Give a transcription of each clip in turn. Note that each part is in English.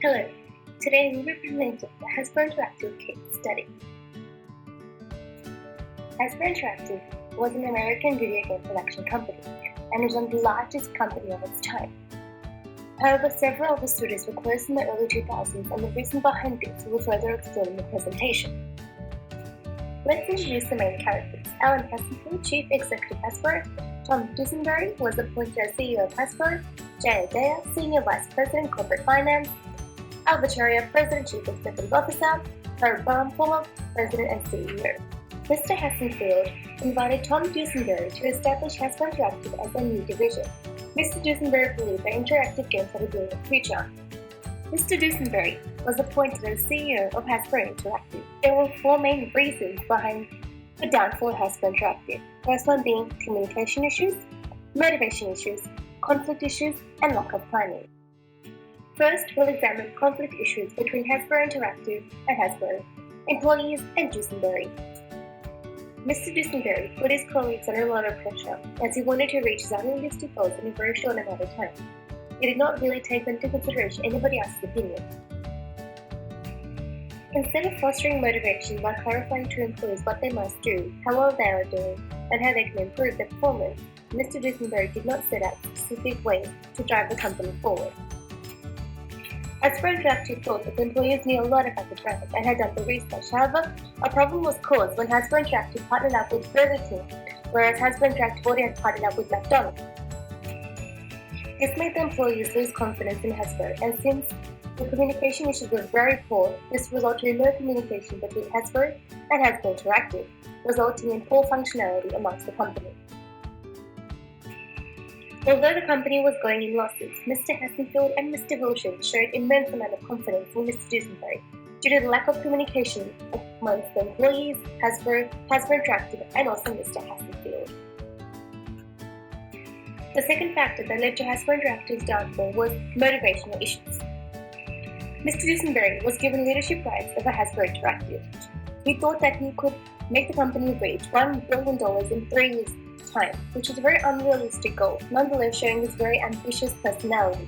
Hello, today we will be presenting the Hasbro Interactive case study. Hasbro Interactive was an American video game production company and was one of the largest company of its time. However, several of the studios were closed in the early 2000s, and the reason behind this will further explored in the presentation. Let's introduce the main characters. Alan Hassenfield, Chief Executive Hasbro; Tom Dusenberry was appointed as CEO of Hasbro; Jay Adair, Senior Vice President Corporate Finance; Albert Cherrier, President Chief Executive Officer; Herb Baum, former President and CEO. Mr. Hassenfield invited Tom Dusenberry to establish Hasbro Interactive as a new division. Mr. Dusenberry believed that interactive games had a brilliant future. Mr. Dusenberry was appointed as CEO of Hasbro Interactive. There were four main reasons behind the downfall of Hasbro Interactive. First one being communication issues, motivation issues, conflict issues, and lack of planning. First, we'll examine conflict issues between Hasbro Interactive and Hasbro employees and Dusenberry. Mr. Dusenberry put his colleagues under a lot of pressure as he wanted to reach his unrealistic goals in a very short amount of time. He did not really take into consideration anybody else's opinion. Instead of fostering motivation by clarifying to employees what they must do, how well they are doing, and how they can improve their performance, Mr. Dusenberry did not set out specific ways to drive the company forward. Hasbro Interactive thought that the employees knew a lot about the brand and had done the research. However, a problem was caused when Hasbro Interactive partnered up with Burger King, whereas Hasbro Interactive already had partnered up with McDonald's. This made the employees lose confidence in Hasbro, and since the communication issues were very poor, this resulted in no communication between Hasbro and Hasbro Interactive, resulting in poor functionality amongst the company. Although the company was going in losses, Mr. Hassenfield and Mr. Wilson showed immense amount of confidence in Mr. Dusenberry due to the lack of communication amongst the employees, Hasbro Interactive, and also Mr. Hassenfield. The second factor that led to Hasbro Interactive's downfall was motivational issues. Mr. Dusenberry was given leadership rights over Hasbro Interactive. He thought that he could make the company reach $1 billion in 3 years' time, which is a very unrealistic goal, nonetheless showing his very ambitious personality.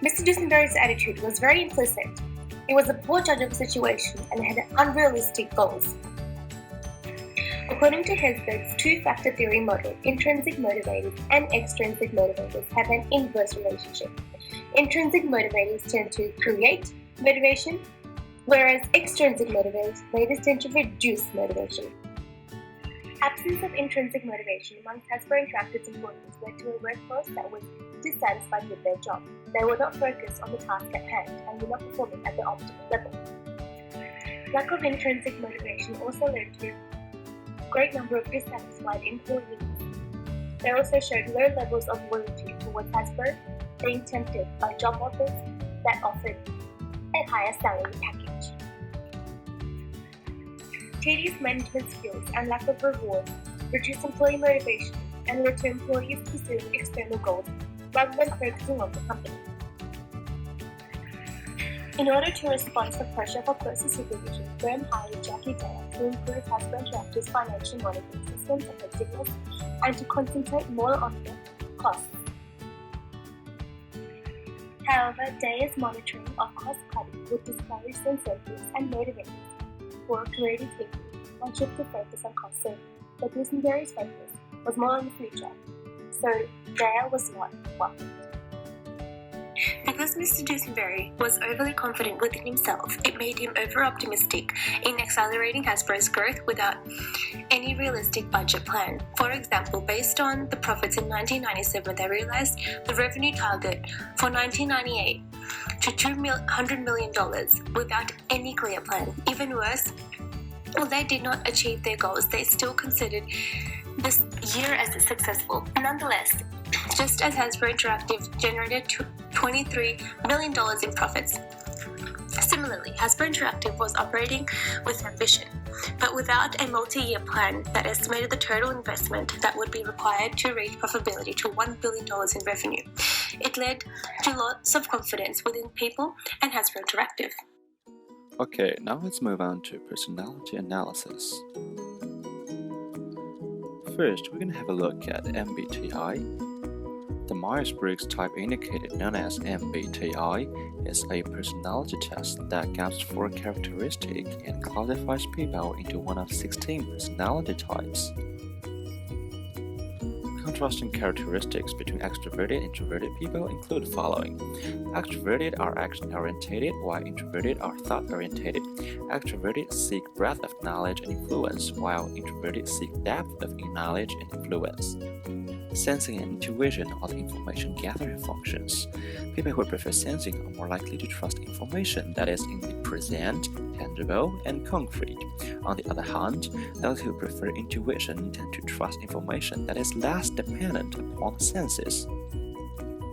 Mr. Dusenberry's attitude was very implicit. He was a poor judge of the situation and had unrealistic goals. According to Hesberg's two-factor theory model, intrinsic motivators and extrinsic motivators have an inverse relationship. Intrinsic motivators tend to create motivation, whereas extrinsic motivators tend to reduce motivation. Absence of intrinsic motivation amongst Hasbro Interactive's employees led to a workforce that was dissatisfied with their job. They were not focused on the task at hand and were not performing at the optimal level. Lack of intrinsic motivation also led to a great number of dissatisfied employees. They also showed low levels of loyalty towards Hasbro, being tempted by job offers that offered a higher salary package. Tedious management skills and lack of rewards reduce employee motivation and led to employees pursuing external goals rather than focusing on the company. In order to respond to the pressure for closer supervision, Graham hired Jackie Dale to improve Hasbro Interactive's financial monitoring system's effectiveness and to concentrate more on the costs. However, Day's monitoring of cost cutting would discourage the incentives and motivators for creative thinking and shift the focus on cost saving. But Dusenberry's focus was more on the future, so Dale was not welcomed. Because Mr. Dusenberry was overly confident within himself, it made him over-optimistic in accelerating Hasbro's growth without any realistic budget plan. For example, based on the profits in 1997, they realized the revenue target for 1998 to $200 million without any clear plan. Even worse, while they did not achieve their goals, they still considered this year as successful. Nonetheless, just as Hasbro Interactive generated $23 million in profits, similarly, Hasbro Interactive was operating with ambition, but without a multi-year plan that estimated the total investment that would be required to reach profitability to $1 billion in revenue. It led to lots of confidence within people and Hasbro Interactive. Okay, now let's move on to personality analysis. First, we're going to have a look at MBTI. The The Myers-Briggs type indicator known as MBTI is a personality test that counts 4 characteristics and classifies people into one of 16 personality types. Contrasting characteristics between extroverted and introverted people include the following. Extroverted are action-oriented, while introverted are thought-oriented. Extroverted seek breadth of knowledge and influence, while introverted seek depth of knowledge and influence. Sensing and intuition are the information gathering functions. People who prefer sensing are more likely to trust information that is in the present, tangible, and concrete. On the other hand, those who prefer intuition tend to trust information that is less dependent upon the senses.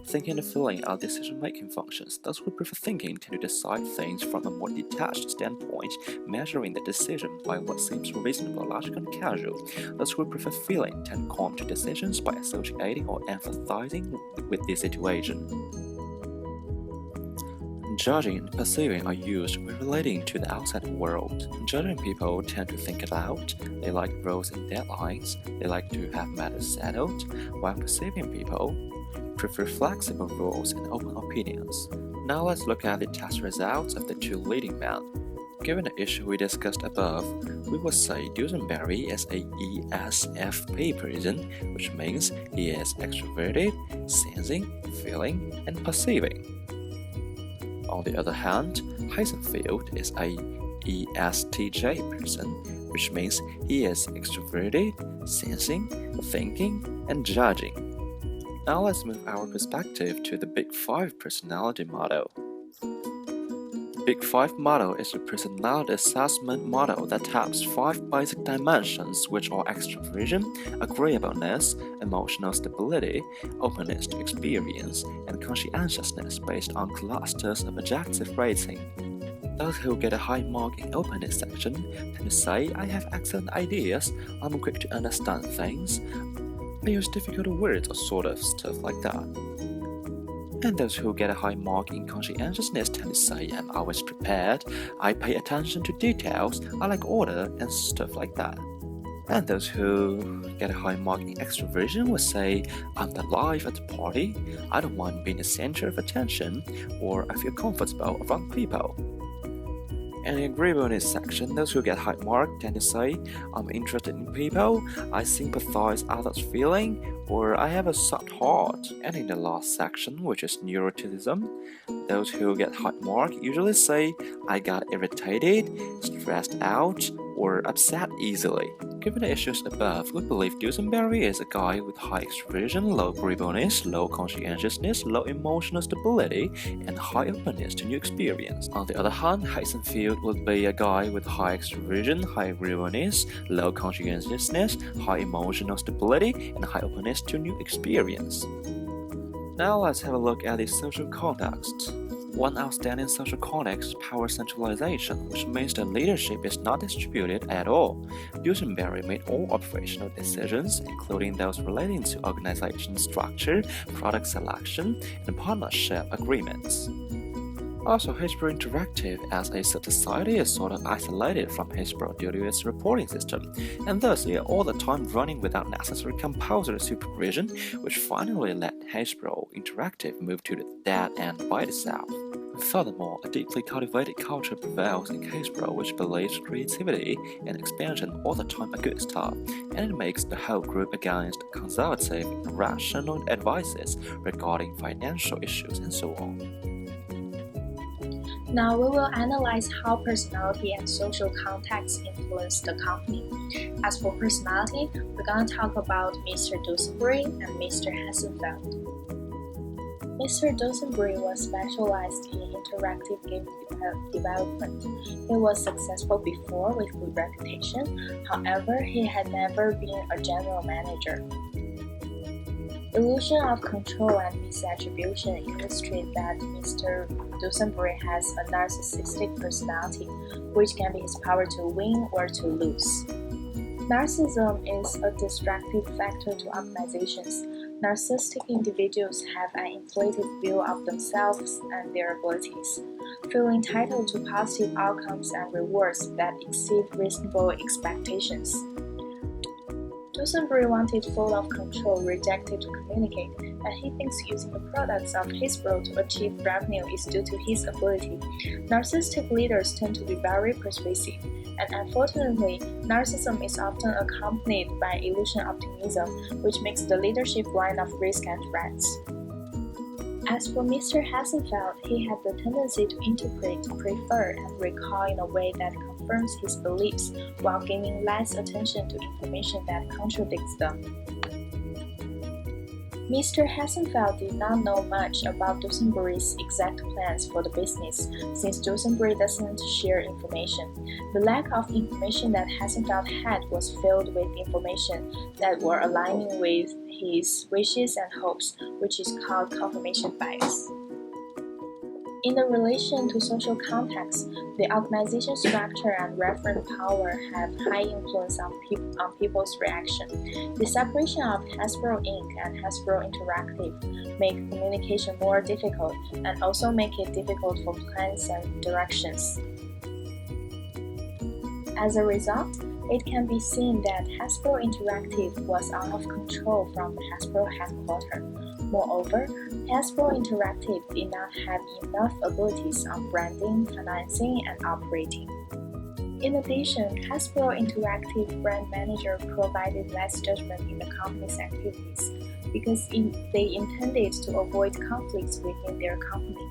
Thinking and feeling are decision-making functions. Those who prefer thinking tend to decide things from a more detached standpoint, measuring the decision by what seems reasonable, logical, and casual. Those who prefer feeling tend to come to decisions by associating or empathizing with the situation. Judging and perceiving are used when relating to the outside world. Judging people tend to think it out, they like rules and deadlines, they like to have matters settled, while perceiving people prefer flexible rules and open opinions. Now let's look at the test results of the 2 leading men. Given the issue we discussed above, we will say Dusenberry is a ESFP person, which means he is extroverted, sensing, feeling, and perceiving. On the other hand, Heisenfeld is a ESTJ person, which means he is extroverted, sensing, thinking, and judging. Now let's move our perspective to the Big 5 personality model. The Big 5 model is a personality assessment model that taps 5 basic dimensions, which are extroversion, agreeableness, emotional stability, openness to experience, and conscientiousness based on clusters of adjective rating. Those who get a high mark in openness section tend to say, I have excellent ideas, I'm quick to understand things, I use difficult words or sort of stuff like that. And those who get a high mark in conscientiousness tend to say, I'm always prepared, I pay attention to details, I like order, and stuff like that. And those who get a high mark in extroversion will say, I'm the life at the party, I don't mind being the center of attention, or I feel comfortable around people. In the agreeableness section, those who get high mark tend to say, I'm interested in people, I sympathize others' feeling, or I have a soft heart. And in the last section, which is neuroticism, those who get high mark usually say, I got irritated, stressed out, or upset easily. Given the issues above, we believe Dusenberry is a guy with high extroversion, low agreeableness, low conscientiousness, low emotional stability, and high openness to new experience. On the other hand, Heisenfeld would be a guy with high extroversion, high agreeableness, low conscientiousness, high emotional stability, and high openness to new experience. Now let's have a look at the social context. One outstanding social context is power centralization, which means that leadership is not distributed at all. Dusenberry made all operational decisions, including those relating to organization structure, product selection, and partnership agreements. Also, Hasbro Interactive as a society is sort of isolated from Hasbro due to its reporting system, and thus they are all the time running without necessary compulsory supervision, which finally let Hasbro Interactive move to the dead end by itself. Furthermore, a deeply cultivated culture prevails in Hasbro which believes creativity and expansion all the time are good stuff, and it makes the whole group against conservative and rational advices regarding financial issues and so on. Now we will analyze how personality and social context influence the company. As for personality, we're going to talk about Mr. Dusenberry and Mr. Heisenfeld. Mr. Dusenberry was specialized in interactive game development. He was successful before with good reputation, however, he had never been a general manager. Illusion of control and misattribution illustrate that Mr. Dusenberry has a narcissistic personality, which can be his power to win or to lose. Narcissism is a destructive factor to organizations. Narcissistic individuals have an inflated view of themselves and their abilities, feel entitled to positive outcomes and rewards that exceed reasonable expectations. Dusenberry wanted full of control, rejected to communicate, and he thinks using the products of Hasbro to achieve revenue is due to his ability. Narcissistic leaders tend to be very persuasive, and unfortunately, narcissism is often accompanied by illusion optimism, which makes the leadership blind of risk and threats. As for Mr. Hassenfeld, he had the tendency to interpret, prefer, and recall in a way that confirms his beliefs while giving less attention to information that contradicts them. Mr. Hassenfeld did not know much about Dusenberry's exact plans for the business, since Dusenberry doesn't share information. The lack of information that Hassenfeld had was filled with information that were aligning with his wishes and hopes, which is called confirmation bias. In the relation to social context, the organization structure and referent power have high influence on people's reaction. The separation of Hasbro Inc. and Hasbro Interactive make communication more difficult and also make it difficult for plans and directions. As a result, it can be seen that Hasbro Interactive was out of control from the Hasbro headquarters. Moreover, Hasbro Interactive did not have enough abilities on branding, financing, and operating. In addition, Hasbro Interactive brand manager provided less judgment in the company's activities because they intended to avoid conflicts within their company.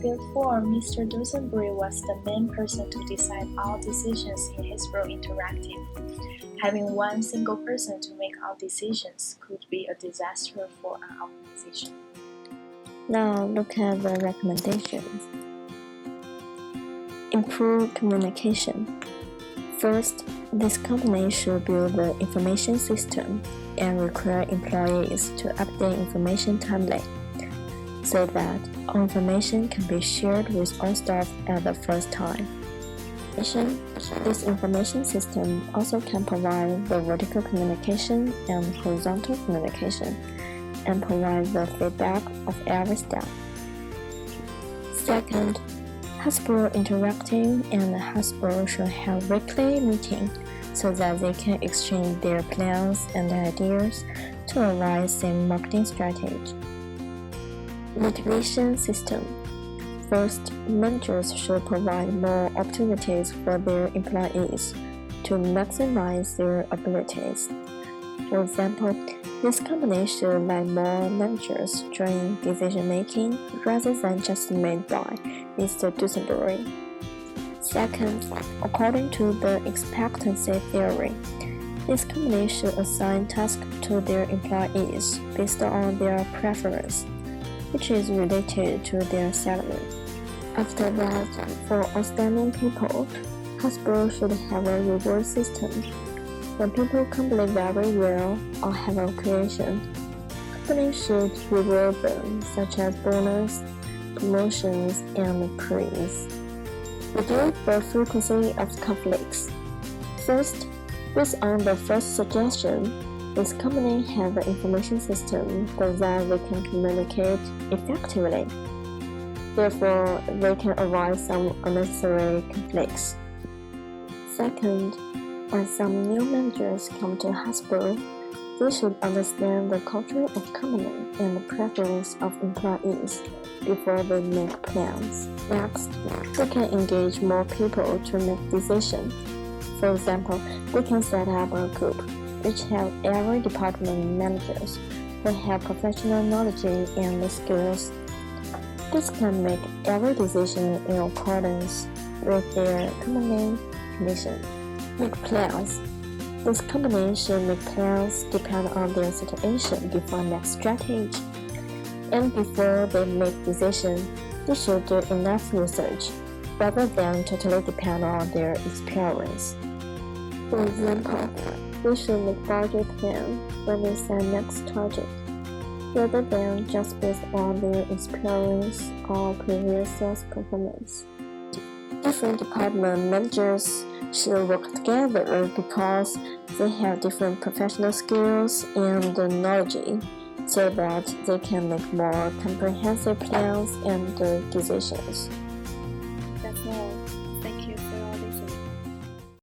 Therefore, Mr. Dusenberry was the main person to decide all decisions in Hasbro Interactive. Having one single person to make all decisions could be a disaster for an organization. Now look at the recommendations. Improve communication. First, this company should build the information system and require employees to update information timely, so that all information can be shared with all staff at the first time. In addition, this information system also can provide the vertical communication and horizontal communication, and provide the feedback of every staff. Second, Hasbro Interactive and Hasbro should have weekly meetings so that they can exchange their plans and ideas to arrive at same marketing strategy. Motivation system. First, managers should provide more opportunities for their employees to maximize their abilities. For example, this company should let more managers join decision-making rather than just made by Mr. Dusenberry. Second, according to the expectancy theory, this company should assign tasks to their employees based on their preference, which is related to their salary. After that, for outstanding people, Hasbro should have a reward system. When people complete very well or have a creation, companies should reward them, such as bonus, promotions, and praise. Reduce the frequency of conflicts. First, based on the first suggestion, this company has an information system so that they can communicate effectively. Therefore, they can avoid some unnecessary conflicts. Second, when some new managers come to Hasbro, they should understand the culture of the company and the preference of employees before they make plans. Next, they can engage more people to make decisions. For example, they can set up a group which have every department managers who have professional knowledge and skills. This can make every decision in accordance with their company mission. Make plans. This company should make plans depend on their situation before next strategy. And before they make decisions, they should do enough research rather than totally depend on their experience. For example, they should make budget plan when they set next target, rather than just based on their experience or previous sales performance. Different department managers should work together because they have different professional skills and knowledge, so that they can make more comprehensive plans and decisions.